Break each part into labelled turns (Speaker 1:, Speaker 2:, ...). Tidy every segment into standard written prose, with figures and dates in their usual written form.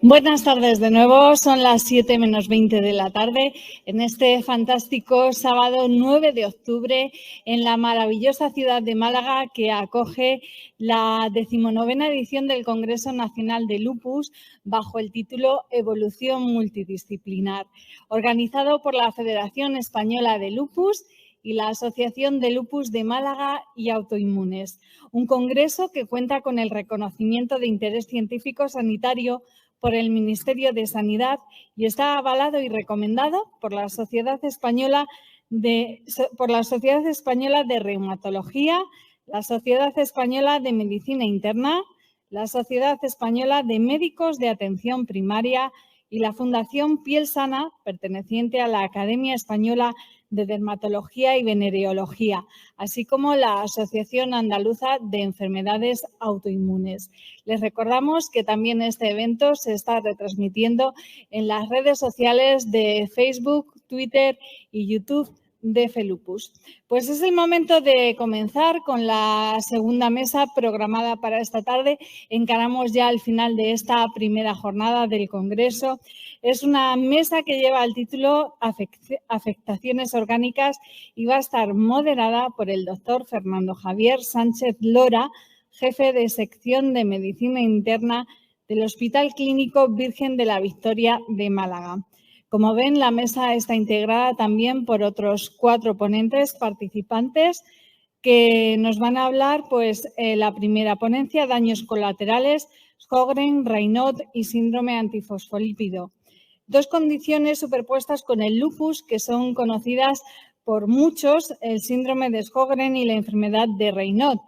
Speaker 1: Buenas tardes de nuevo, son las 7 menos 20 de la tarde en este fantástico sábado 9 de octubre en la maravillosa ciudad de Málaga que acoge la 19ª edición del Congreso Nacional de Lupus bajo el título Evolución Multidisciplinar, organizado por la Federación Española de Lupus y la Asociación de Lupus de Málaga y Autoinmunes. Un congreso que cuenta con el reconocimiento de interés científico sanitario por el Ministerio de Sanidad y está avalado y recomendado por la Sociedad Española de Reumatología, la Sociedad Española de Medicina Interna, la Sociedad Española de Médicos de Atención Primaria y la Fundación Piel Sana, perteneciente a la Academia Española de Dermatología y Venereología, así como la Asociación Andaluza de Enfermedades Autoinmunes. Les recordamos que también este evento se está retransmitiendo en las redes sociales de Facebook, Twitter y YouTube de FELUPUS. Pues es el momento de comenzar con la segunda mesa programada para esta tarde. Encaramos ya el final de esta primera jornada del Congreso. Es una mesa que lleva el título Afectaciones orgánicas y va a estar moderada por el doctor Fernando Javier Sánchez Lora, jefe de sección de Medicina Interna del Hospital Clínico Virgen de la Victoria de Málaga. Como ven, la mesa está integrada también por otros 4 ponentes participantes que nos van a hablar, la primera ponencia, daños colaterales, Sjögren, Raynaud y síndrome antifosfolípido. 2 condiciones superpuestas con el lupus que son conocidas por muchos, el síndrome de Sjögren y la enfermedad de Raynaud.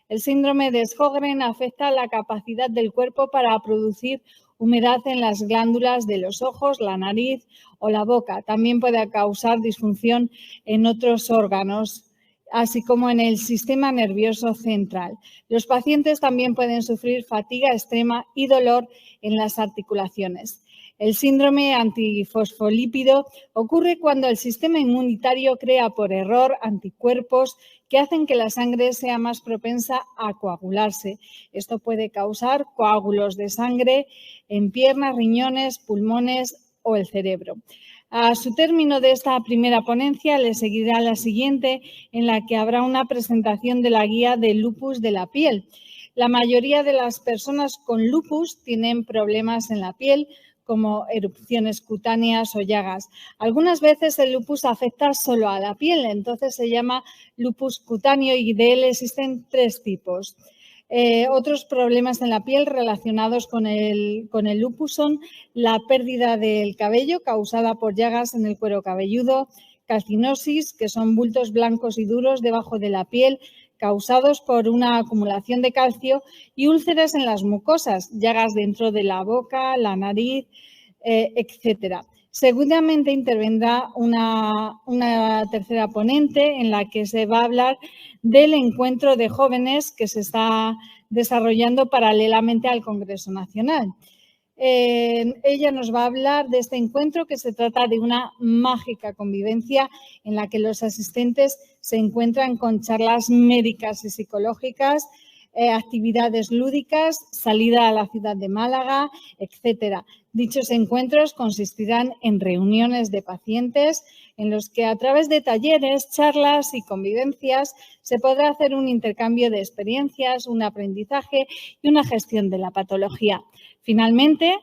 Speaker 1: El síndrome de Sjögren afecta la capacidad del cuerpo para producir humedad en las glándulas de los ojos, la nariz o la boca. También puede causar disfunción en otros órganos, así como en el sistema nervioso central. Los pacientes también pueden sufrir fatiga extrema y dolor en las articulaciones. El síndrome antifosfolípido ocurre cuando el sistema inmunitario crea por error anticuerpos que hacen que la sangre sea más propensa a coagularse. Esto puede causar coágulos de sangre en piernas, riñones, pulmones o el cerebro. A su término de esta primera ponencia le seguirá la siguiente, en la que habrá una presentación de la guía de lupus de la piel. La mayoría de las personas con lupus tienen problemas en la piel, como erupciones cutáneas o llagas. Algunas veces el lupus afecta solo a la piel, entonces se llama lupus cutáneo y de él existen 3 tipos. Otros problemas en la piel relacionados con el lupus son la pérdida del cabello causada por llagas en el cuero cabelludo, calcinosis, que son bultos blancos y duros debajo de la piel causados por una acumulación de calcio, y úlceras en las mucosas, llagas dentro de la boca, la nariz, etcétera. Seguramente intervendrá una tercera ponente en la que se va a hablar del encuentro de jóvenes que se está desarrollando paralelamente al Congreso Nacional. Ella nos va a hablar de este encuentro, que se trata de una mágica convivencia en la que los asistentes se encuentran con charlas médicas y psicológicas, actividades lúdicas, salida a la ciudad de Málaga, etcétera. Dichos encuentros consistirán en reuniones de pacientes en los que a través de talleres, charlas y convivencias se podrá hacer un intercambio de experiencias, un aprendizaje y una gestión de la patología. Finalmente,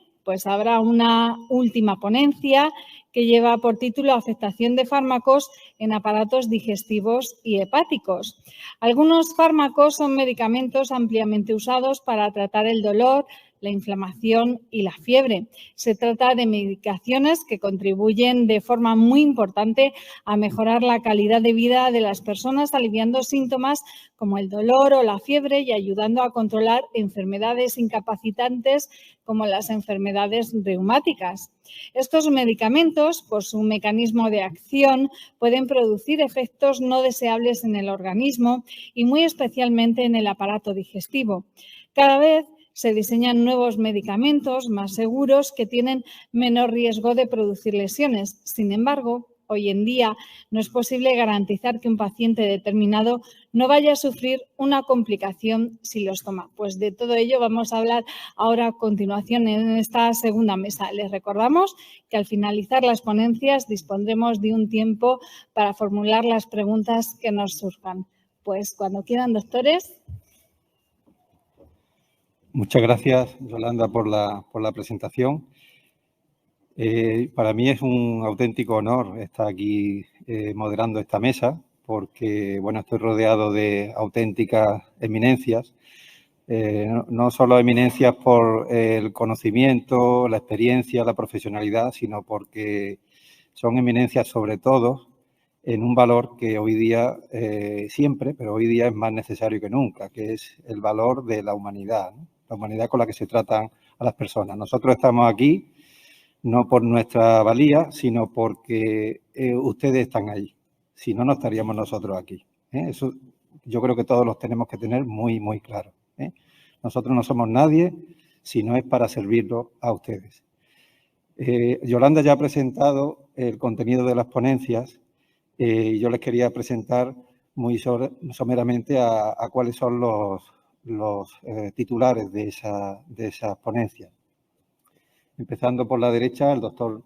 Speaker 1: habrá una última ponencia que lleva por título Afectación de fármacos en aparatos digestivos y hepáticos. Algunos fármacos son medicamentos ampliamente usados para tratar el dolor, la inflamación y la fiebre. Se trata de medicaciones que contribuyen de forma muy importante a mejorar la calidad de vida de las personas, aliviando síntomas como el dolor o la fiebre y ayudando a controlar enfermedades incapacitantes como las enfermedades reumáticas. Estos medicamentos, por su mecanismo de acción, pueden producir efectos no deseables en el organismo y muy especialmente en el aparato digestivo. Cada vez se diseñan nuevos medicamentos más seguros que tienen menor riesgo de producir lesiones. Sin embargo, hoy en día no es posible garantizar que un paciente determinado no vaya a sufrir una complicación si los toma. Pues de todo ello vamos a hablar ahora a continuación en esta segunda mesa. Les recordamos que al finalizar las ponencias dispondremos de un tiempo para formular las preguntas que nos surjan. Pues cuando quieran, doctores.
Speaker 2: Muchas gracias, Yolanda, por la presentación. Para mí es un auténtico honor estar aquí moderando esta mesa porque, bueno, estoy rodeado de auténticas eminencias. No solo eminencias por el conocimiento, la experiencia, la profesionalidad, sino porque son eminencias sobre todo en un valor que hoy día, siempre, pero hoy día es más necesario que nunca, que es el valor de la humanidad, ¿no? La humanidad con la que se tratan a las personas. Nosotros estamos aquí no por nuestra valía, sino porque ustedes están ahí. Si no, no estaríamos nosotros aquí. Eso yo creo que todos los tenemos que tener muy, muy claro. Nosotros no somos nadie si no es para servirlos a ustedes. Yolanda ya ha presentado el contenido de las ponencias y yo les quería presentar muy someramente a cuáles son los titulares de esas ponencias. Empezando por la derecha, el doctor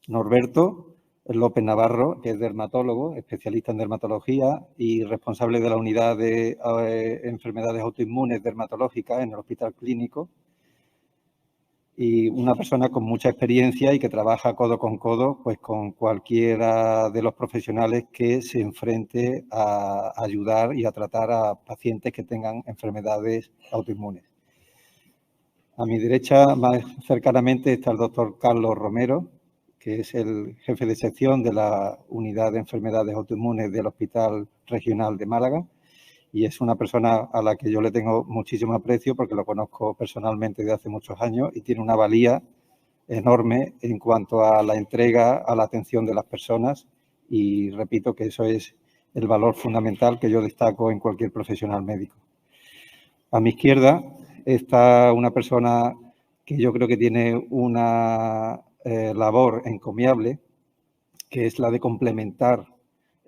Speaker 2: Norberto López Navarro, que es dermatólogo, especialista en dermatología y responsable de la unidad de enfermedades autoinmunes dermatológicas en el Hospital Clínico. Y una persona con mucha experiencia y que trabaja codo con codo pues con cualquiera de los profesionales que se enfrente a ayudar y a tratar a pacientes que tengan enfermedades autoinmunes. A mi derecha, más cercanamente, está el doctor Carlos Romero, que es el jefe de sección de la Unidad de Enfermedades Autoinmunes del Hospital Regional de Málaga. Y es una persona a la que yo le tengo muchísimo aprecio porque lo conozco personalmente desde hace muchos años y tiene una valía enorme en cuanto a la entrega, a la atención de las personas. Y repito que eso es el valor fundamental que yo destaco en cualquier profesional médico. A mi izquierda está una persona que yo creo que tiene una labor encomiable, que es la de complementar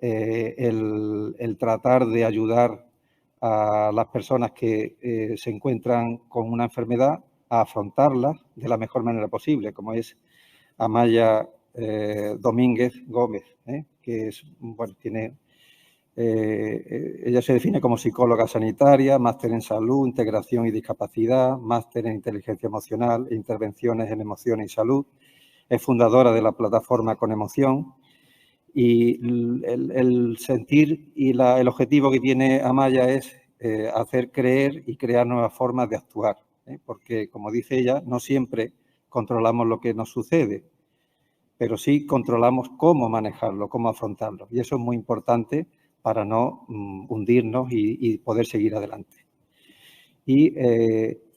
Speaker 2: el tratar de ayudar a las personas que se encuentran con una enfermedad a afrontarla de la mejor manera posible, como es Amaya Domínguez Gómez, que es, bueno, ella se define como psicóloga sanitaria, máster en salud, integración y discapacidad, máster en inteligencia emocional e intervenciones en emoción y salud. Es fundadora de la plataforma Con Emoción. Y el sentir y el objetivo que tiene Amaya es hacer creer y crear nuevas formas de actuar, porque, como dice ella, no siempre controlamos lo que nos sucede, pero sí controlamos cómo manejarlo, cómo afrontarlo. Y eso es muy importante para no hundirnos y poder seguir adelante. Y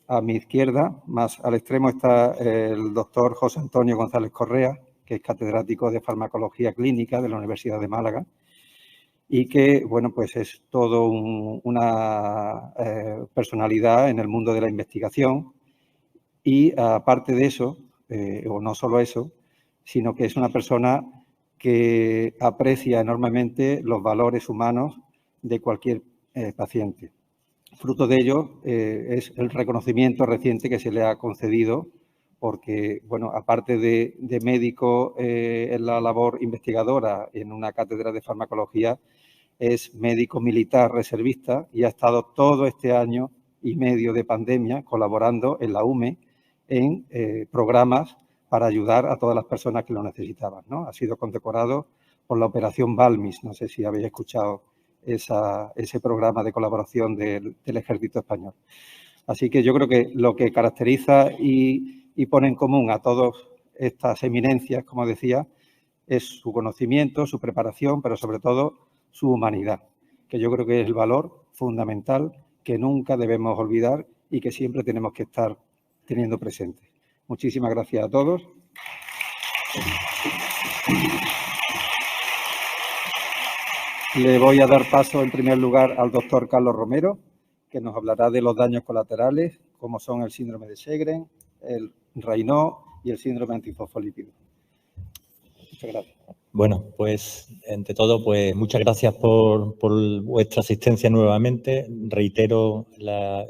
Speaker 2: a mi izquierda, más al extremo, está el doctor José Antonio González Correa, que es catedrático de farmacología clínica de la Universidad de Málaga y que, bueno, pues es todo una personalidad en el mundo de la investigación y aparte de eso, o no solo eso, sino que es una persona que aprecia enormemente los valores humanos de cualquier paciente. Fruto de ello es el reconocimiento reciente que se le ha concedido porque, bueno, aparte de médico en la labor investigadora en una cátedra de farmacología, es médico militar reservista y ha estado todo este año y medio de pandemia colaborando en la UME en programas para ayudar a todas las personas que lo necesitaban, ¿no? Ha sido condecorado por la Operación Balmis, no sé si habéis escuchado ese programa de colaboración del Ejército Español. Así que yo creo que lo que caracteriza y pone en común a todas estas eminencias, como decía, es su conocimiento, su preparación, pero sobre todo su humanidad, que yo creo que es el valor fundamental que nunca debemos olvidar y que siempre tenemos que estar teniendo presente. Muchísimas gracias a todos. Le voy a dar paso en primer lugar al doctor Carlos Romero, que nos hablará de los daños colaterales, como son el síndrome de Sjögren, el Raynaud y el síndrome antifosfolípido. Muchas gracias.
Speaker 3: Bueno, pues, ante todo, pues muchas gracias por vuestra asistencia nuevamente. Reitero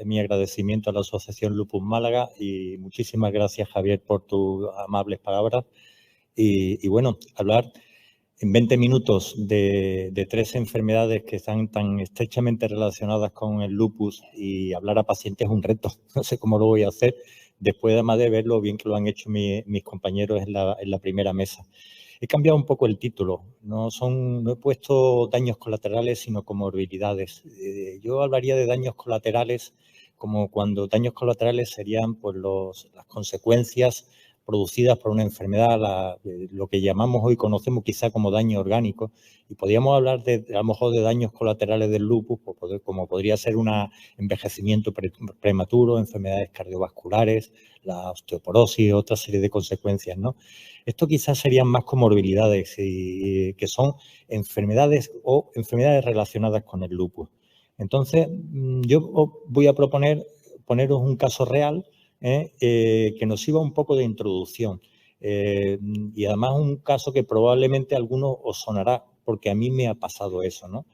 Speaker 3: mi agradecimiento a la Asociación Lupus Málaga y muchísimas gracias, Javier, por tus amables palabras. Y bueno, hablar en 20 minutos de 3 enfermedades que están tan estrechamente relacionadas con el lupus y hablar a pacientes es un reto. No sé cómo lo voy a hacer, después además de ver lo bien que lo han hecho mis compañeros en la primera mesa. He cambiado un poco el título, no he puesto daños colaterales, sino comorbilidades. Yo hablaría de daños colaterales como cuando daños colaterales serían pues, las consecuencias producidas por una enfermedad, lo que llamamos hoy, conocemos quizá como daño orgánico, y podríamos hablar a lo mejor de daños colaterales del lupus, como podría ser un envejecimiento prematuro, enfermedades cardiovasculares, la osteoporosis, otra serie de consecuencias, ¿no? Esto quizás serían más comorbilidades, que son enfermedades relacionadas con el lupus. Entonces, yo os voy a poneros un caso real que nos sirva un poco de introducción. Y además un caso que probablemente a algunos os sonará, porque a mí me ha pasado eso, ¿no?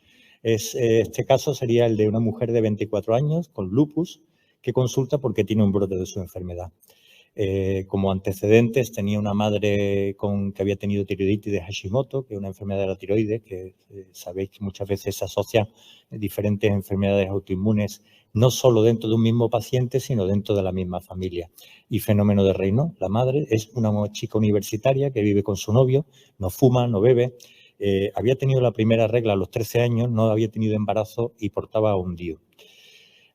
Speaker 3: Este caso sería el de una mujer de 24 años con lupus que consulta porque tiene un brote de su enfermedad. Como antecedentes tenía una madre que había tenido tiroiditis de Hashimoto, que es una enfermedad de la tiroides, que sabéis que muchas veces se asocian diferentes enfermedades autoinmunes, no solo dentro de un mismo paciente, sino dentro de la misma familia. Y fenómeno de Raynaud, la madre es una chica universitaria que vive con su novio, no fuma, no bebe, había tenido la primera regla a los 13 años, no había tenido embarazo y portaba un DIU.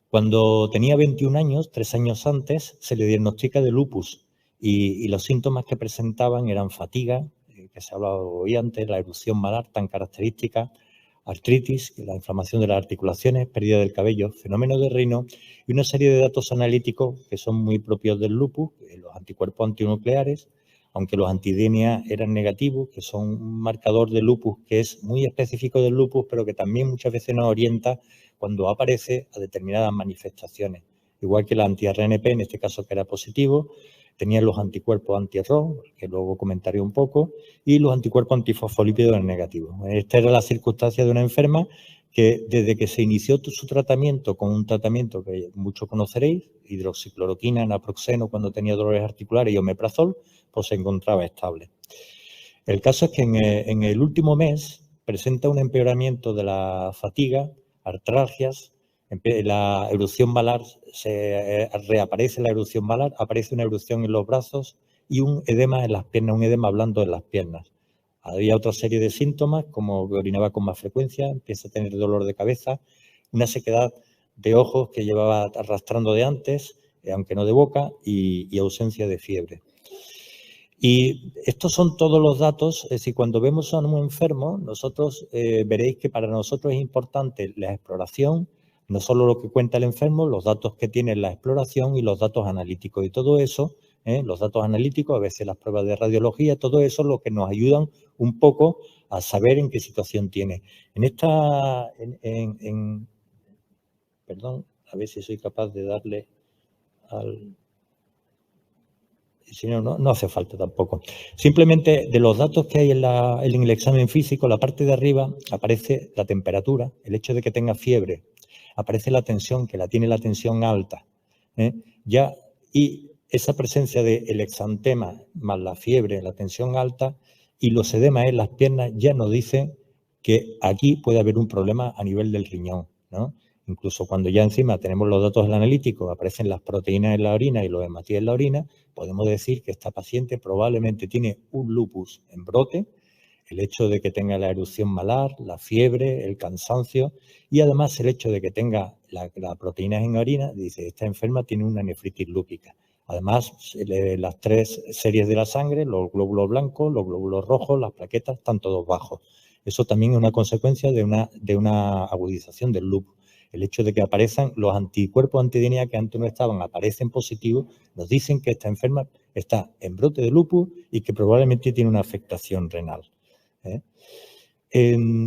Speaker 3: Cuando tenía 21 años, 3 años antes, se le diagnostica de lupus y los síntomas que presentaban eran fatiga, que se ha hablado hoy antes, la erupción malar tan característica, artritis, la inflamación de las articulaciones, pérdida del cabello, fenómeno de Raynaud y una serie de datos analíticos que son muy propios del lupus, los anticuerpos antinucleares, aunque los anti-DNA eran negativos, que son un marcador de lupus que es muy específico del lupus, pero que también muchas veces nos orienta cuando aparece a determinadas manifestaciones. Igual que la anti-RNP, en este caso que era positivo, tenía los anticuerpos anti-ROS, que luego comentaré un poco, y los anticuerpos antifosfolípidos eran negativos. Esta era la circunstancia de una enferma que desde que se inició su tratamiento con un tratamiento que muchos conoceréis, hidroxicloroquina, naproxeno cuando tenía dolores articulares y omeprazol, pues se encontraba estable. El caso es que en el último mes presenta un empeoramiento de la fatiga, artralgias, la erupción malar, reaparece la erupción malar, aparece una erupción en los brazos y un edema en las piernas, un edema blando en las piernas. Había otra serie de síntomas, como que orinaba con más frecuencia, empieza a tener dolor de cabeza, una sequedad de ojos que llevaba arrastrando de antes, aunque no de boca, y ausencia de fiebre. Y estos son todos los datos, es decir, cuando vemos a un enfermo, nosotros veréis que para nosotros es importante la exploración, no solo lo que cuenta el enfermo, los datos que tiene la exploración y los datos analíticos. Y todo eso, los datos analíticos, a veces las pruebas de radiología, todo eso es lo que nos ayudan un poco a saber en qué situación tiene. Perdón, a ver si soy capaz de darle al... Si no, no hace falta tampoco. Simplemente de los datos que hay en el examen físico, la parte de arriba aparece la temperatura, el hecho de que tenga fiebre, aparece la tensión, que tiene la tensión alta. Y esa presencia del exantema más la fiebre, la tensión alta y los edemas en las piernas ya nos dicen que aquí puede haber un problema a nivel del riñón, ¿no? Incluso cuando ya encima tenemos los datos del analítico, aparecen las proteínas en la orina y los hematíes en la orina, podemos decir que esta paciente probablemente tiene un lupus en brote, el hecho de que tenga la erupción malar, la fiebre, el cansancio y además el hecho de que tenga las proteínas en la orina, dice, esta enferma tiene una nefritis lúpica. Además, las 3 series de la sangre, los glóbulos blancos, los glóbulos rojos, las plaquetas, están todos bajos. Eso también es una consecuencia de una agudización del lupus. El hecho de que aparezcan los anticuerpos anti-DNA que antes no estaban, aparecen positivos, nos dicen que esta enferma está en brote de lupus y que probablemente tiene una afectación renal.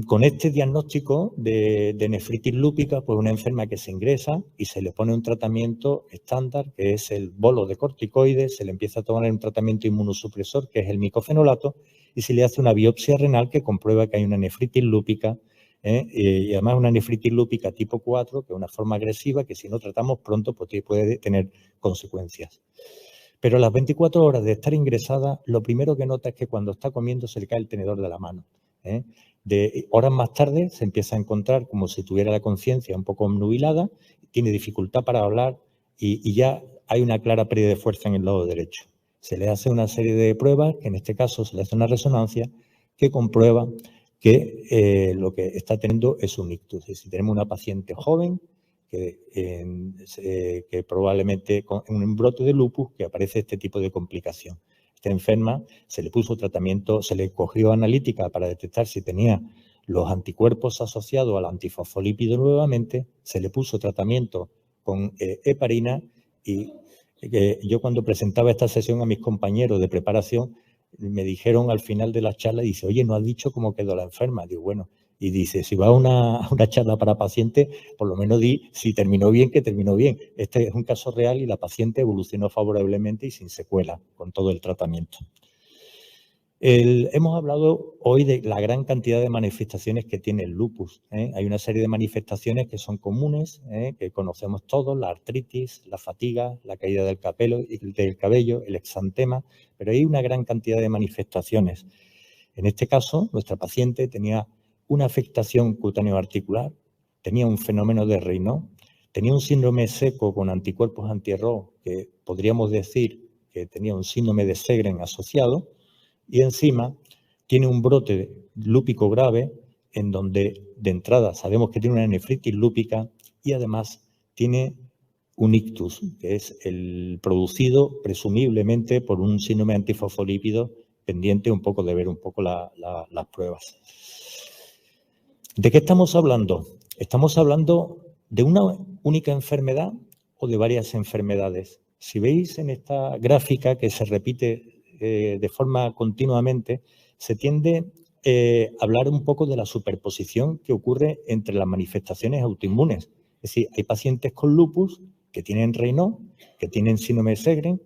Speaker 3: Con este diagnóstico de nefritis lúpica, pues una enferma que se ingresa y se le pone un tratamiento estándar, que es el bolo de corticoides, se le empieza a tomar un tratamiento inmunosupresor, que es el micofenolato, y se le hace una biopsia renal que comprueba que hay una nefritis lúpica, y además una nefritis lúpica tipo 4, que es una forma agresiva que si no tratamos pronto pues puede tener consecuencias. Pero a las 24 horas de estar ingresada, lo primero que nota es que cuando está comiendo se le cae el tenedor de la mano. De horas más tarde se empieza a encontrar como si tuviera la conciencia un poco obnubilada, tiene dificultad para hablar y ya hay una clara pérdida de fuerza en el lado derecho. Se le hace una serie de pruebas, que en este caso se le hace una resonancia, que comprueba que lo que está teniendo es un ictus. Si tenemos una paciente joven que probablemente con un brote de lupus que aparece este tipo de complicación. Está enferma, se le puso tratamiento, se le cogió analítica para detectar si tenía los anticuerpos asociados al antifosfolípido nuevamente, se le puso tratamiento con heparina y yo cuando presentaba esta sesión a mis compañeros de preparación me dijeron al final de la charla, dice, oye, ¿no has dicho cómo quedó la enferma? Digo, bueno, y dice, si va a una charla para pacientes, por lo menos di si terminó bien, que terminó bien. Este es un caso real y la paciente evolucionó favorablemente y sin secuela con todo el tratamiento. Hemos hablado hoy de la gran cantidad de manifestaciones que tiene el lupus. Hay una serie de manifestaciones que son comunes, que conocemos todos, la artritis, la fatiga, la caída del cabello, el exantema, pero hay una gran cantidad de manifestaciones. En este caso, nuestra paciente tenía una afectación cutáneo-articular, tenía un fenómeno de Raynaud, tenía un síndrome seco con anticuerpos anti-RO, que podríamos decir que tenía un síndrome de Sjögren asociado, y encima tiene un brote lúpico grave en donde de entrada sabemos que tiene una nefritis lúpica y además tiene un ictus, que es el producido presumiblemente por un síndrome antifosfolípido pendiente un poco de ver un poco las pruebas. ¿De qué estamos hablando? Estamos hablando de una única enfermedad o de varias enfermedades. Si veis en esta gráfica que se repite de forma continuamente, se tiende a hablar un poco de la superposición que ocurre entre las manifestaciones autoinmunes. Es decir, hay pacientes con lupus que tienen Raynaud, que tienen síndrome de Sjögren.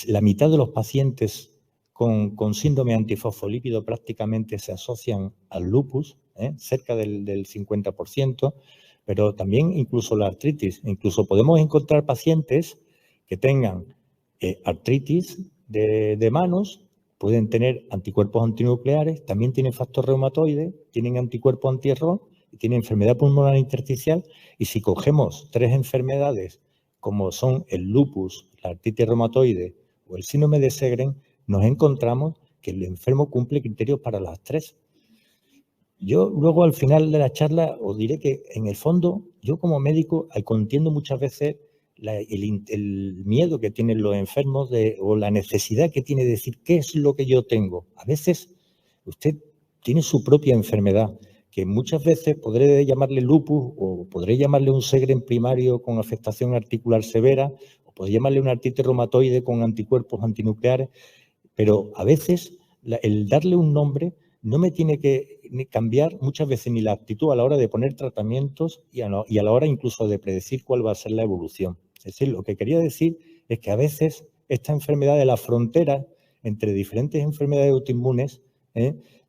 Speaker 3: La mitad de los pacientes con síndrome antifosfolípido prácticamente se asocian al lupus, cerca del 50%, pero también incluso la artritis. Incluso podemos encontrar pacientes que tengan artritis de manos, pueden tener anticuerpos antinucleares, también tienen factor reumatoide, tienen anticuerpos anti-RO, tienen enfermedad pulmonar intersticial, y si cogemos 3 enfermedades como son el lupus, la artritis reumatoide o el síndrome de Sjögren, nos encontramos que el enfermo cumple criterios para las 3. Yo luego al final de la charla os diré que en el fondo yo como médico entiendo muchas veces el miedo que tienen los enfermos o la necesidad que tiene de decir qué es lo que yo tengo. A veces usted tiene su propia enfermedad, que muchas veces podré llamarle lupus o podré llamarle un Sjögren primario con afectación articular severa o podré llamarle una artritis reumatoide con anticuerpos antinucleares, pero a veces el darle un nombre no me tiene que cambiar muchas veces ni la actitud a la hora de poner tratamientos y a la hora incluso de predecir cuál va a ser la evolución. Es decir, lo que quería decir es que a veces esta enfermedad de la frontera entre diferentes enfermedades autoinmunes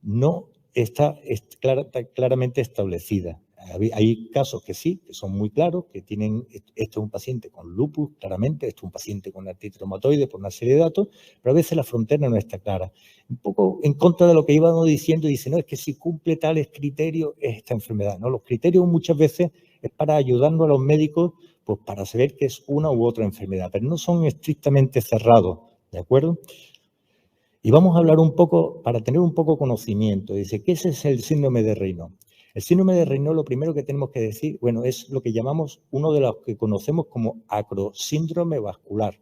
Speaker 3: no está claramente establecida. Hay casos que sí, que son muy claros, que tienen, esto es un paciente con lupus, claramente, esto es un paciente con artritis reumatoide, por una serie de datos, pero a veces la frontera no está clara. Un poco en contra de lo que íbamos diciendo, dice, no, es que si cumple tales criterios es esta enfermedad. No, los criterios muchas veces es para ayudarnos a los médicos pues para saber que es una u otra enfermedad, pero no son estrictamente cerrados, ¿de acuerdo? Y vamos a hablar un poco, para tener un poco conocimiento, dice, ¿qué es el síndrome de Raynaud? El síndrome de Raynaud, lo primero que tenemos que decir, bueno, es lo que llamamos uno de los que conocemos como acrosíndrome vascular.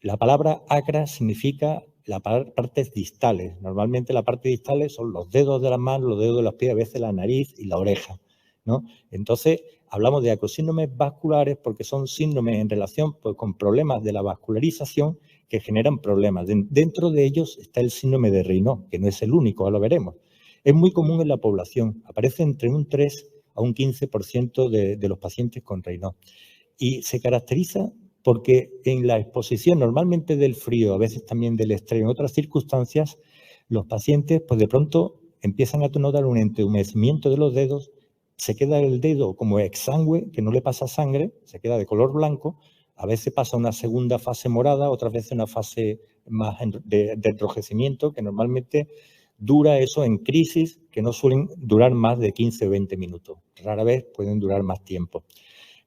Speaker 3: La palabra acra significa las partes distales. Normalmente las partes distales son los dedos de las manos, los dedos de los pies, a veces la nariz y la oreja, ¿no? Entonces, hablamos de acrosíndromes vasculares porque son síndromes en relación pues, con problemas de la vascularización que generan problemas. Dentro de ellos está el síndrome de Raynaud, que no es el único, ahora lo veremos. Es muy común en la población, aparece entre un 3 a un 15% de los pacientes con Raynaud. Y se caracteriza porque en la exposición normalmente del frío, a veces también del estrés, en otras circunstancias, los pacientes pues de pronto empiezan a notar un entumecimiento de los dedos, se queda el dedo como exangüe, que no le pasa sangre, se queda de color blanco, a veces pasa una segunda fase morada, otras veces una fase más de enrojecimiento, que normalmente dura eso en crisis, que no suelen durar más de 15 o 20 minutos. Rara vez pueden durar más tiempo.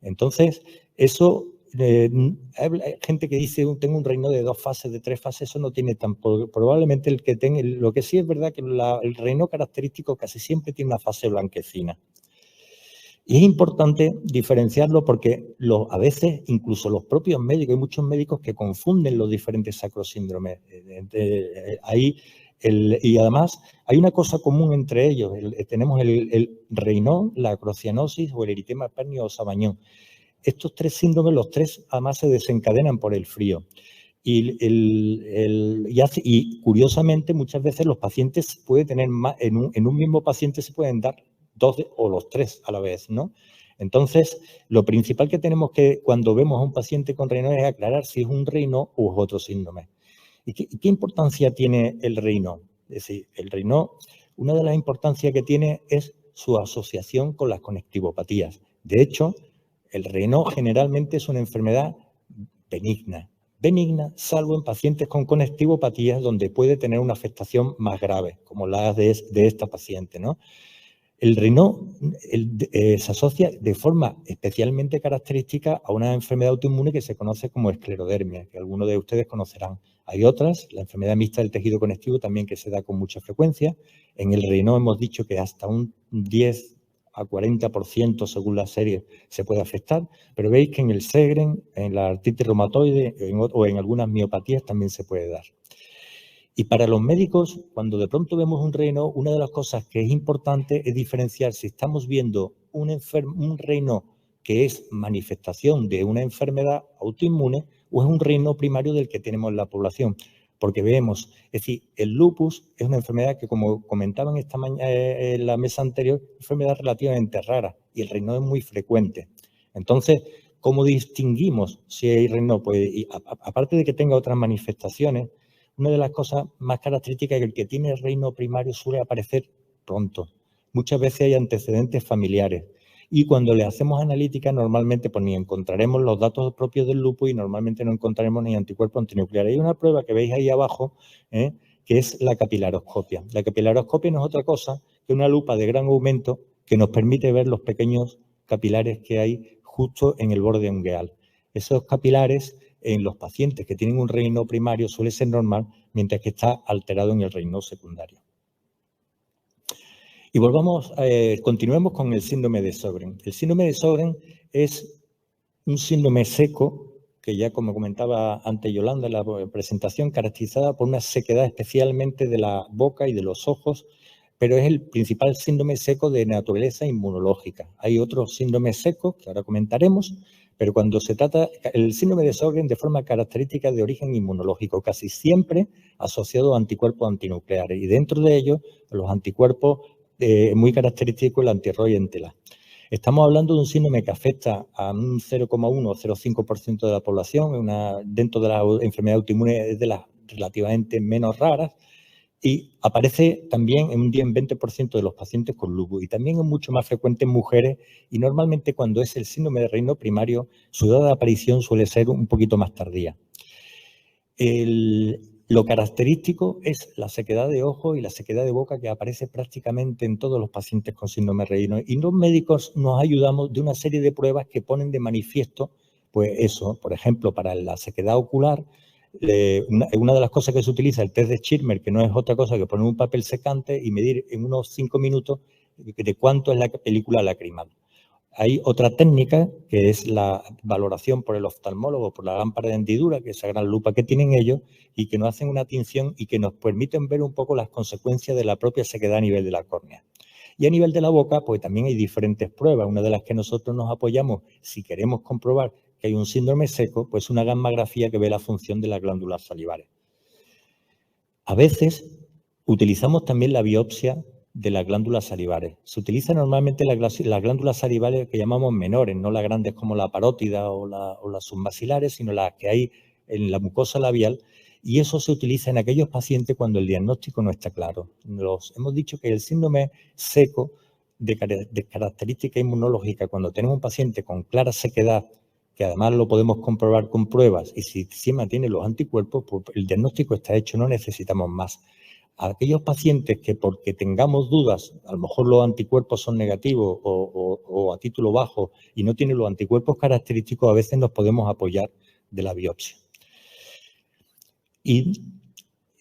Speaker 3: Entonces, eso, hay gente que dice, tengo un Raynaud de 2 fases, de 3 fases, eso no tiene tampoco. Probablemente el que tenga, lo que sí es verdad que el Raynaud característico casi siempre tiene una fase blanquecina. Y es importante diferenciarlo porque a veces incluso los propios médicos, hay muchos médicos que confunden los diferentes sacrosíndromes. Y además hay una cosa común entre ellos. Tenemos el Raynaud, la acrocianosis o el eritema pernio o sabañón. Estos 3 síndromes, los 3 además se desencadenan por el frío. Y curiosamente muchas veces los pacientes pueden tener más, en un mismo paciente se pueden dar 2 o los 3 a la vez, ¿no? Entonces, lo principal que tenemos que, cuando vemos a un paciente con Raynaud, es aclarar si es un Raynaud u otro síndrome. ¿Y qué importancia tiene el Raynaud? Es decir, el Raynaud, una de las importancias que tiene es su asociación con las conectivopatías. De hecho, el Raynaud generalmente es una enfermedad benigna, salvo en pacientes con conectivopatías donde puede tener una afectación más grave, como la de esta paciente, ¿no? El Raynaud se asocia de forma especialmente característica a una enfermedad autoinmune que se conoce como esclerodermia, que algunos de ustedes conocerán. Hay otras, la enfermedad mixta del tejido conectivo también, que se da con mucha frecuencia. En el Raynaud hemos dicho que hasta un 10 a 40% según la serie se puede afectar, pero veis que en el Sjögren, en la artritis reumatoide o en algunas miopatías también se puede dar. Y para los médicos, cuando de pronto vemos un Raynaud, una de las cosas que es importante es diferenciar si estamos viendo un Raynaud que es manifestación de una enfermedad autoinmune o es un Raynaud primario del que tenemos en la población. Porque vemos, es decir, el lupus es una enfermedad que, como comentaban esta mañana en la mesa anterior, es una enfermedad relativamente rara y el Raynaud es muy frecuente. Entonces, ¿cómo distinguimos si hay Raynaud? Pues, aparte de que tenga otras manifestaciones, una de las cosas más características es que el que tiene Raynaud primario suele aparecer pronto. Muchas veces hay antecedentes familiares. Y cuando le hacemos analítica, normalmente pues ni encontraremos los datos propios del lupus y normalmente no encontraremos ni anticuerpos antinucleares. Hay una prueba que veis ahí abajo, que es la capilaroscopia. La capilaroscopia no es otra cosa que una lupa de gran aumento que nos permite ver los pequeños capilares que hay justo en el borde ungueal. Esos capilares en los pacientes que tienen un Raynaud primario suele ser normal, mientras que está alterado en el Raynaud secundario. Y continuemos con el síndrome de Sjögren. El síndrome de Sjögren es un síndrome seco, que ya como comentaba antes Yolanda en la presentación, caracterizada por una sequedad especialmente de la boca y de los ojos, pero es el principal síndrome seco de naturaleza inmunológica. Hay otros síndromes secos que ahora comentaremos, pero cuando se trata el síndrome de Sjögren de forma característica de origen inmunológico, casi siempre asociado a anticuerpos antinucleares, y dentro de ellos los anticuerpos muy característico el anti-ROY en tela. Estamos hablando de un síndrome que afecta a un 0,1 o 0,5% de la población, dentro de la enfermedad autoinmune es de las relativamente menos raras, y aparece también en un 10-20% de los pacientes con lupus, y también es mucho más frecuente en mujeres, y normalmente cuando es el síndrome de Raynaud primario, su edad de aparición suele ser un poquito más tardía. Lo característico es la sequedad de ojos y la sequedad de boca que aparece prácticamente en todos los pacientes con síndrome de Raynaud. Y los médicos nos ayudamos de una serie de pruebas que ponen de manifiesto, pues eso, por ejemplo, para la sequedad ocular, una de las cosas que se utiliza el test de Schirmer, que no es otra cosa que poner un papel secante y medir en unos 5 minutos de cuánto es la película lacrimal. Hay otra técnica que es la valoración por el oftalmólogo, por la lámpara de hendidura, que es esa gran lupa que tienen ellos y que nos hacen una tinción y que nos permiten ver un poco las consecuencias de la propia sequedad a nivel de la córnea. Y a nivel de la boca, pues también hay diferentes pruebas. Una de las que nosotros nos apoyamos, si queremos comprobar que hay un síndrome seco, pues una gammagrafía que ve la función de las glándulas salivares. A veces utilizamos también la biopsia de las glándulas salivares. Se utiliza normalmente las glándulas salivares que llamamos menores, no las grandes como la parótida o las submaxilares, sino las que hay en la mucosa labial, Y eso se utiliza en aquellos pacientes cuando el diagnóstico no está claro. Hemos dicho que el síndrome seco de característica inmunológica, cuando tenemos un paciente con clara sequedad, que además lo podemos comprobar con pruebas, y si encima tiene los anticuerpos, pues el diagnóstico está hecho, no necesitamos más. A aquellos pacientes que porque tengamos dudas, a lo mejor los anticuerpos son negativos o a título bajo y no tienen los anticuerpos característicos, a veces nos podemos apoyar de la biopsia. Y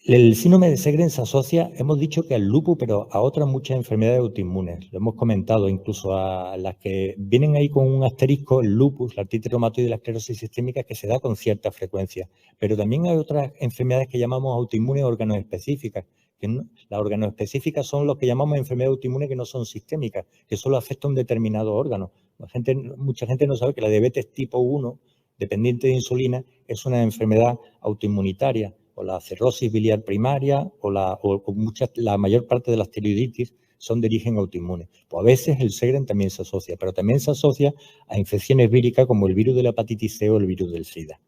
Speaker 3: el síndrome de Sjögren se asocia, hemos dicho que al lupus, pero a otras muchas enfermedades autoinmunes. Lo hemos comentado, incluso a las que vienen ahí con un asterisco, el lupus, la artritis reumatoide y la esclerosis sistémica, que se da con cierta frecuencia. Pero también hay otras enfermedades que llamamos autoinmunes organoespecíficas. Las organoespecíficas son lo que llamamos enfermedades autoinmunes que no son sistémicas, que solo afectan un determinado órgano. Mucha gente no sabe que la diabetes tipo 1, dependiente de insulina, es una enfermedad autoinmunitaria, o la cirrosis biliar primaria, la mayor parte de las tiroiditis son de origen autoinmune. Pues a veces el Sjögren también se asocia, pero también se asocia a infecciones víricas como el virus de la hepatitis C o el virus del SIDA.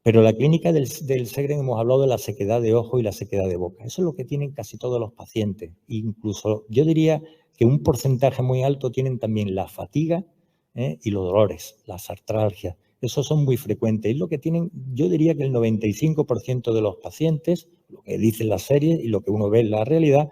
Speaker 3: Pero la clínica del Sjögren hemos hablado de la sequedad de ojo y la sequedad de boca. Eso es lo que tienen casi todos los pacientes. Incluso yo diría que un porcentaje muy alto tienen también la fatiga y los dolores, las artralgias. Esos son muy frecuentes. Es lo que tienen, yo diría que el 95% de los pacientes, lo que dicen las series y lo que uno ve en la realidad,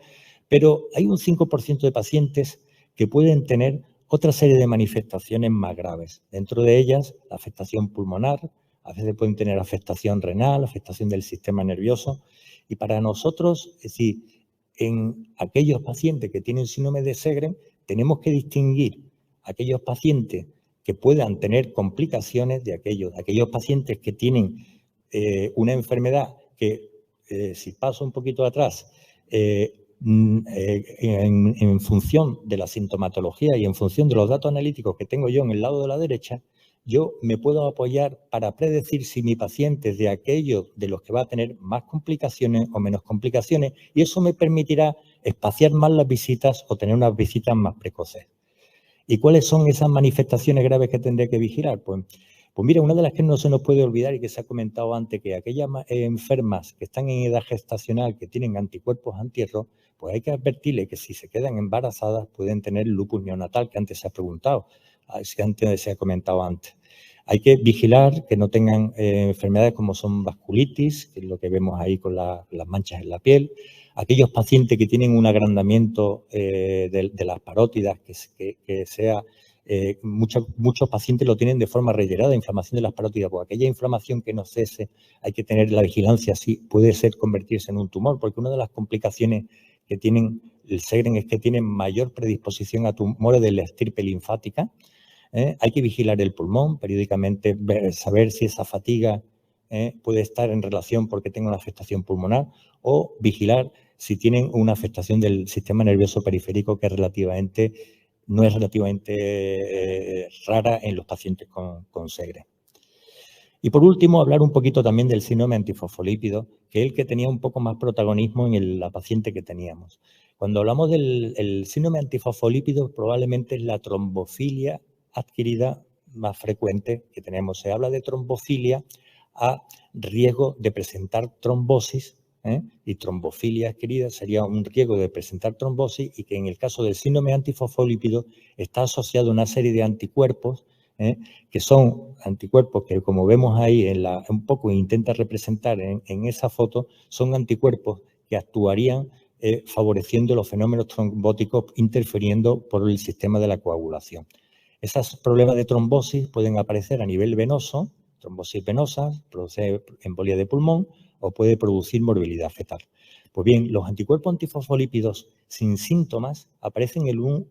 Speaker 3: pero hay un 5% de pacientes que pueden tener otra serie de manifestaciones más graves. Dentro de ellas, la afectación pulmonar, a veces pueden tener afectación renal, afectación del sistema nervioso. Y para nosotros, es decir, en aquellos pacientes que tienen síndrome de Sjögren, tenemos que distinguir aquellos pacientes que puedan tener complicaciones de aquellos pacientes que tienen una enfermedad que, si paso un poquito atrás, en función de la sintomatología y en función de los datos analíticos que tengo yo en el lado de la derecha, yo me puedo apoyar para predecir si mi paciente es de aquellos de los que va a tener más complicaciones o menos complicaciones, y eso me permitirá espaciar más las visitas o tener unas visitas más precoces. ¿Y cuáles son esas manifestaciones graves que tendré que vigilar? Pues mira, una de las que no se nos puede olvidar y que se ha comentado antes, que aquellas enfermas que están en edad gestacional, que tienen anticuerpos anti-RO, pues hay que advertirles que si se quedan embarazadas pueden tener lupus neonatal, que antes se ha preguntado, que antes se ha comentado antes. Hay que vigilar que no tengan enfermedades como son vasculitis, que es lo que vemos ahí con las manchas en la piel. Aquellos pacientes que tienen un agrandamiento de las parótidas, que sea... muchos pacientes lo tienen de forma reiterada, inflamación de las parótidas, porque aquella inflamación que no cese, hay que tener la vigilancia, sí, puede ser convertirse en un tumor, porque una de las complicaciones que tienen el Sjögren es que tienen mayor predisposición a tumores de la estirpe linfática. Hay que vigilar el pulmón, periódicamente saber si esa fatiga puede estar en relación porque tenga una afectación pulmonar, o vigilar si tienen una afectación del sistema nervioso periférico que no es relativamente rara en los pacientes con Sjögren. Y por último, hablar un poquito también del síndrome antifosfolípido, que es el que tenía un poco más protagonismo en la paciente que teníamos. Cuando hablamos del síndrome antifosfolípido, probablemente es la trombofilia adquirida más frecuente que tenemos. Se habla de trombofilia a riesgo de presentar trombosis, y trombofilia adquirida sería un riesgo de presentar trombosis, y que en el caso del síndrome antifosfolípido está asociado a una serie de anticuerpos, que son anticuerpos que, como vemos ahí un poco intenta representar en esa foto, son anticuerpos que actuarían favoreciendo los fenómenos trombóticos, interfiriendo por el sistema de la coagulación. Esos problemas de trombosis pueden aparecer a nivel venoso, trombosis venosa, produce embolia de pulmón o puede producir morbilidad fetal. Pues bien, los anticuerpos antifosfolípidos sin síntomas aparecen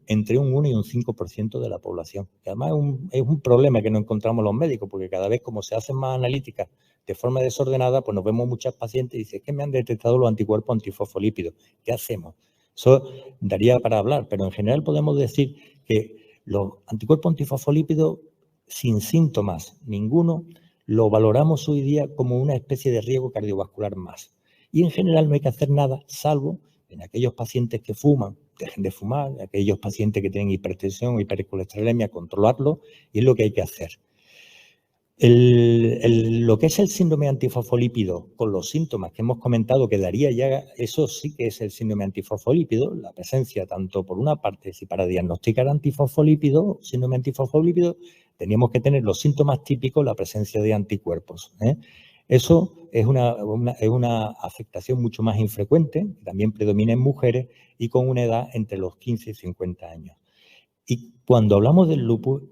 Speaker 3: entre un 1 y un 5% de la población. Que además es un problema que no encontramos los médicos, porque cada vez como se hacen más analíticas de forma desordenada, pues nos vemos muchas pacientes y dicen que me han detectado los anticuerpos antifosfolípidos. ¿Qué hacemos? Eso daría para hablar, pero en general podemos decir que los anticuerpos antifosfolípidos sin síntomas ninguno lo valoramos hoy día como una especie de riesgo cardiovascular más. Y en general no hay que hacer nada, salvo en aquellos pacientes que fuman, dejen de fumar, en aquellos pacientes que tienen hipertensión o hipercolesterolemia, controlarlo, y es lo que hay que hacer. Lo que es el síndrome antifosfolípido, con los síntomas que hemos comentado que daría ya, eso sí que es el síndrome antifosfolípido, la presencia tanto por una parte, si para diagnosticar síndrome antifosfolípido, teníamos que tener los síntomas típicos, la presencia de anticuerpos. Eso es una afectación mucho más infrecuente, que también predomina en mujeres y con una edad entre los 15 y 50 años. Y cuando hablamos del lupus,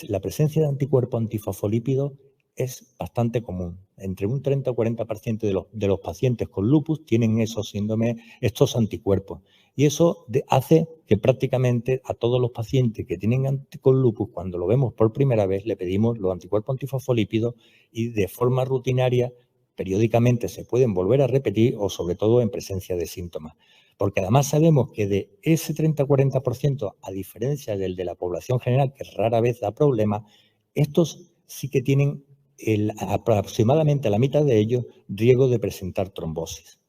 Speaker 3: la presencia de anticuerpos antifosfolípidos es bastante común. Entre un 30 o 40% de los pacientes con lupus tienen estos anticuerpos. Y eso hace que prácticamente a todos los pacientes que tienen con lupus, cuando lo vemos por primera vez, le pedimos los anticuerpos antifosfolípidos y de forma rutinaria, periódicamente se pueden volver a repetir o sobre todo en presencia de síntomas. Porque además sabemos que de ese 30-40%, a diferencia del de la población general, que rara vez da problemas, estos sí que tienen aproximadamente la mitad de ellos riesgo de presentar trombosis.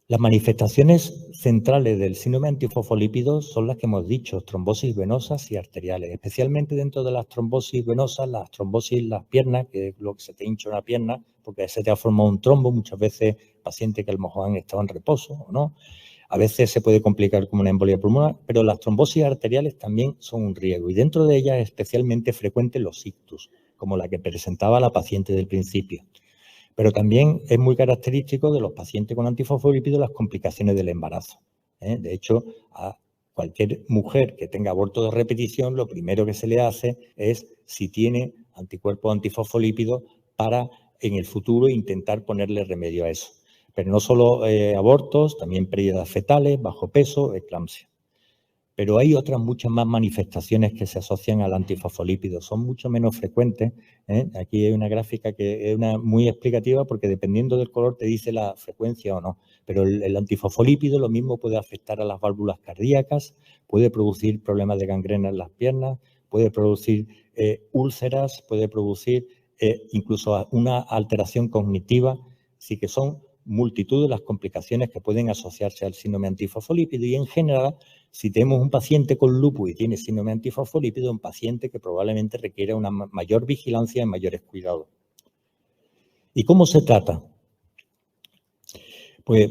Speaker 3: Las manifestaciones centrales del síndrome antifosfolípido son las que hemos dicho, trombosis venosas y arteriales. Especialmente dentro de las trombosis venosas, las trombosis en las piernas, que es lo que se te hincha una pierna, porque se te ha formado un trombo, muchas veces pacientes que a lo mejor han estado en reposo o no. A veces se puede complicar como una embolia pulmonar, pero las trombosis arteriales también son un riesgo y dentro de ellas es especialmente frecuente los ictus, como la que presentaba la paciente del principio. Pero también es muy característico de los pacientes con antifosfolípidos las complicaciones del embarazo. De hecho, a cualquier mujer que tenga aborto de repetición, lo primero que se le hace es, si tiene anticuerpos antifosfolípidos, para en el futuro intentar ponerle remedio a eso. Pero no solo abortos, también pérdidas fetales, bajo peso, eclampsia. Pero hay otras muchas más manifestaciones que se asocian al antifosfolípido, son mucho menos frecuentes. Aquí hay una gráfica que es muy explicativa porque dependiendo del color te dice la frecuencia o no. Pero el antifosfolípido lo mismo puede afectar a las válvulas cardíacas, puede producir problemas de gangrena en las piernas, puede producir úlceras, puede producir incluso una alteración cognitiva. Así que son multitud de las complicaciones que pueden asociarse al síndrome antifosfolípido y en general, si tenemos un paciente con lupus y tiene síndrome antifosfolípido, un paciente que probablemente requiere una mayor vigilancia y mayores cuidados. ¿Y cómo se trata? Pues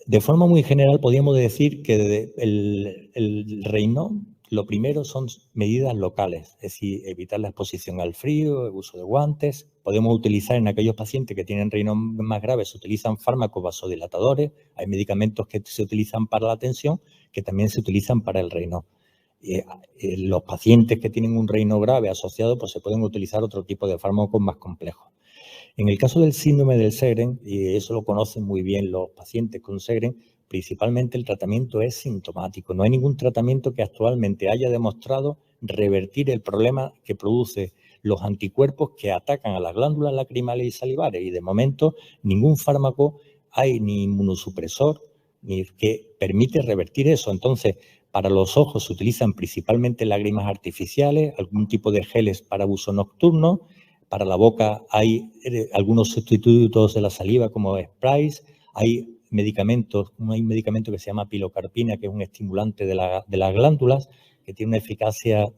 Speaker 3: de forma muy general podríamos decir que el Raynaud, lo primero son medidas locales, es decir, evitar la exposición al frío, el uso de guantes. Podemos utilizar en aquellos pacientes que tienen Raynaud más graves, se utilizan fármacos vasodilatadores, hay medicamentos que se utilizan para la tensión, que también se utilizan para el Raynaud. Los pacientes que tienen un Raynaud grave asociado, pues se pueden utilizar otro tipo de fármacos más complejos. En el caso del síndrome del Sjögren, y eso lo conocen muy bien los pacientes con Sjögren, principalmente el tratamiento es sintomático. No hay ningún tratamiento que actualmente haya demostrado revertir el problema que produce los anticuerpos que atacan a las glándulas lacrimales y salivares. Y de momento ningún fármaco hay, ni inmunosupresor, ni que permite revertir eso. Entonces, para los ojos se utilizan principalmente lágrimas artificiales, algún tipo de geles para uso nocturno. Para la boca hay algunos sustitutos de la saliva como sprays, hay medicamentos, hay un medicamento que se llama pilocarpina, que es un estimulante de las glándulas, que tiene una eficacia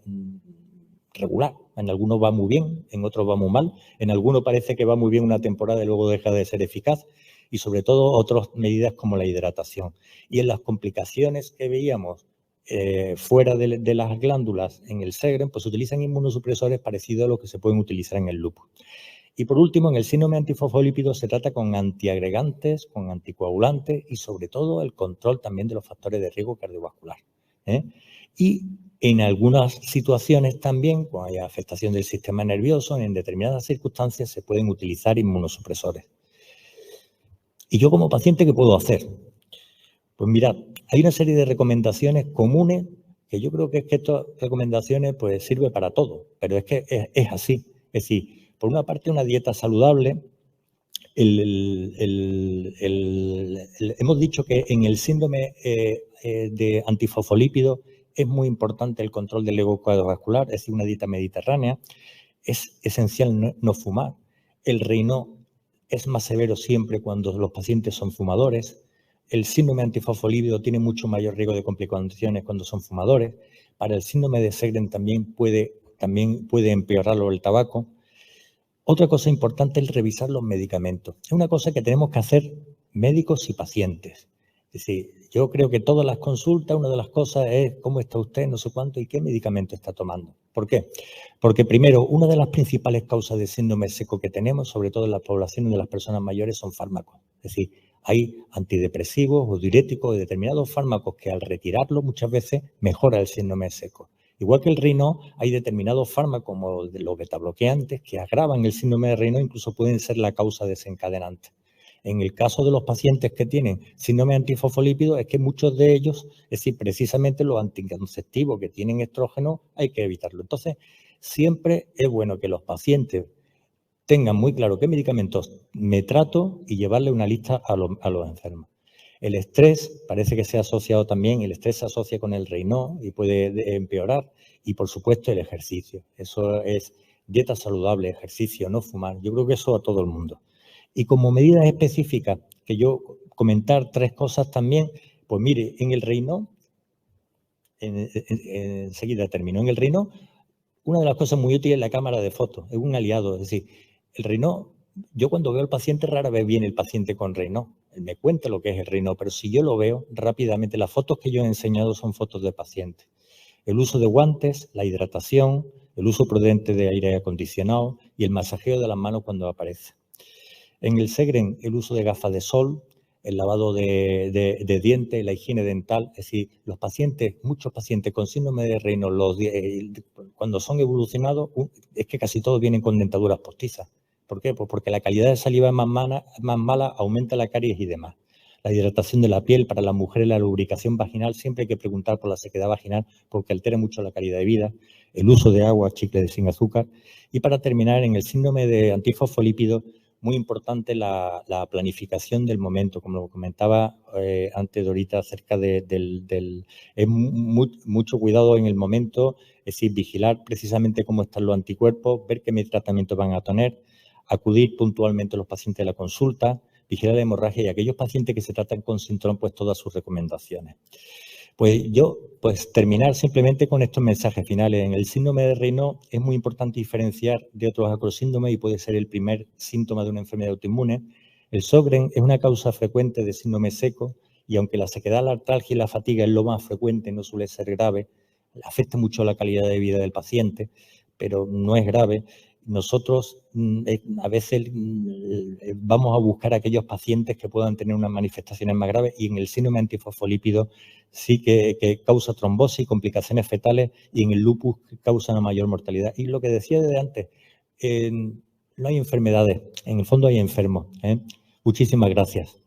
Speaker 3: regular. En algunos va muy bien, en otros va muy mal. En algunos parece que va muy bien una temporada y luego deja de ser eficaz. Y sobre todo otras medidas como la hidratación. Y en las complicaciones que veíamos fuera de las glándulas en el Sjögren, pues se utilizan inmunosupresores parecidos a los que se pueden utilizar en el lupus. Y por último, en el síndrome antifosfolípido se trata con antiagregantes, con anticoagulantes y sobre todo el control también de los factores de riesgo cardiovascular. Y en algunas situaciones también, cuando hay afectación del sistema nervioso, en determinadas circunstancias se pueden utilizar inmunosupresores. ¿Y yo como paciente qué puedo hacer? Pues mirad, hay una serie de recomendaciones comunes que yo creo que es que estas recomendaciones pues sirve para todo, pero es que es así. Es decir, por una parte una dieta saludable, hemos dicho que en el síndrome de antifosfolípido es muy importante el control del riesgo cardiovascular, es decir, una dieta mediterránea, es esencial no fumar. El Raynaud es más severo siempre cuando los pacientes son fumadores. El síndrome antifosfolípido tiene mucho mayor riesgo de complicaciones cuando son fumadores. Para el síndrome de Sjögren también puede empeorarlo el tabaco. Otra cosa importante es revisar los medicamentos. Es una cosa que tenemos que hacer médicos y pacientes. Es decir, yo creo que todas las consultas, una de las cosas es cómo está usted, no sé cuánto y qué medicamento está tomando. ¿Por qué? Porque primero, una de las principales causas de síndrome seco que tenemos, sobre todo en la población de las personas mayores, son fármacos. Es decir, hay antidepresivos o diuréticos de determinados fármacos que al retirarlos muchas veces mejora el síndrome seco. Igual que el Raynaud, hay determinados fármacos como los betabloqueantes que agravan el síndrome de Raynaud, incluso pueden ser la causa desencadenante. En el caso de los pacientes que tienen síndrome antifosfolípido, es que muchos de ellos, es decir, precisamente los anticonceptivos que tienen estrógeno, hay que evitarlo. Entonces, siempre es bueno que los pacientes tengan muy claro qué medicamentos me trato y llevarle una lista a los enfermos. El estrés parece que se ha asociado también, el estrés se asocia con el Raynaud y puede empeorar. Y, por supuesto, el ejercicio. Eso es dieta saludable, ejercicio, no fumar. Yo creo que eso a todo el mundo. Y como medidas específicas, que yo comentar 3 cosas también, pues mire, en el Raynaud, enseguida termino, en el Raynaud, una de las cosas muy útiles es la cámara de fotos, es un aliado, es decir, el Raynaud, yo cuando veo al paciente rara vez viene el paciente con Raynaud, él me cuenta lo que es el Raynaud, pero si yo lo veo rápidamente, las fotos que yo he enseñado son fotos de pacientes. El uso de guantes, la hidratación, el uso prudente de aire acondicionado y el masajeo de las manos cuando aparece. En el Segren, el uso de gafas de sol, el lavado de dientes, la higiene dental. Es decir, los pacientes, muchos pacientes con síndrome de Raynaud, cuando son evolucionados, es que casi todos vienen con dentaduras postizas. ¿Por qué? Pues porque la calidad de saliva es más mala, aumenta la caries y demás. La hidratación de la piel, para las mujeres la lubricación vaginal, siempre hay que preguntar por la sequedad vaginal porque altera mucho la calidad de vida. El uso de agua, chicle sin azúcar. Y para terminar, en el síndrome de antifosfolípido, muy importante la planificación del momento, como lo comentaba antes Dorita, acerca mucho cuidado en el momento, es decir, vigilar precisamente cómo están los anticuerpos, ver qué tratamientos van a tener, acudir puntualmente a los pacientes a la consulta, vigilar la hemorragia y aquellos pacientes que se tratan con Sintrom, pues todas sus recomendaciones. Pues terminar simplemente con estos mensajes finales. En el síndrome de Raynaud es muy importante diferenciar de otros acrosíndromes y puede ser el primer síntoma de una enfermedad autoinmune. El Sjögren es una causa frecuente de síndrome seco y aunque la sequedad, la artralgia y la fatiga es lo más frecuente, no suele ser grave, afecta mucho la calidad de vida del paciente, pero no es grave. Nosotros a veces vamos a buscar a aquellos pacientes que puedan tener unas manifestaciones más graves y en el síndrome antifosfolípido sí que causa trombosis, complicaciones fetales y en el lupus causa una mayor mortalidad. Y lo que decía desde antes, no hay enfermedades, en el fondo hay enfermos. Muchísimas gracias.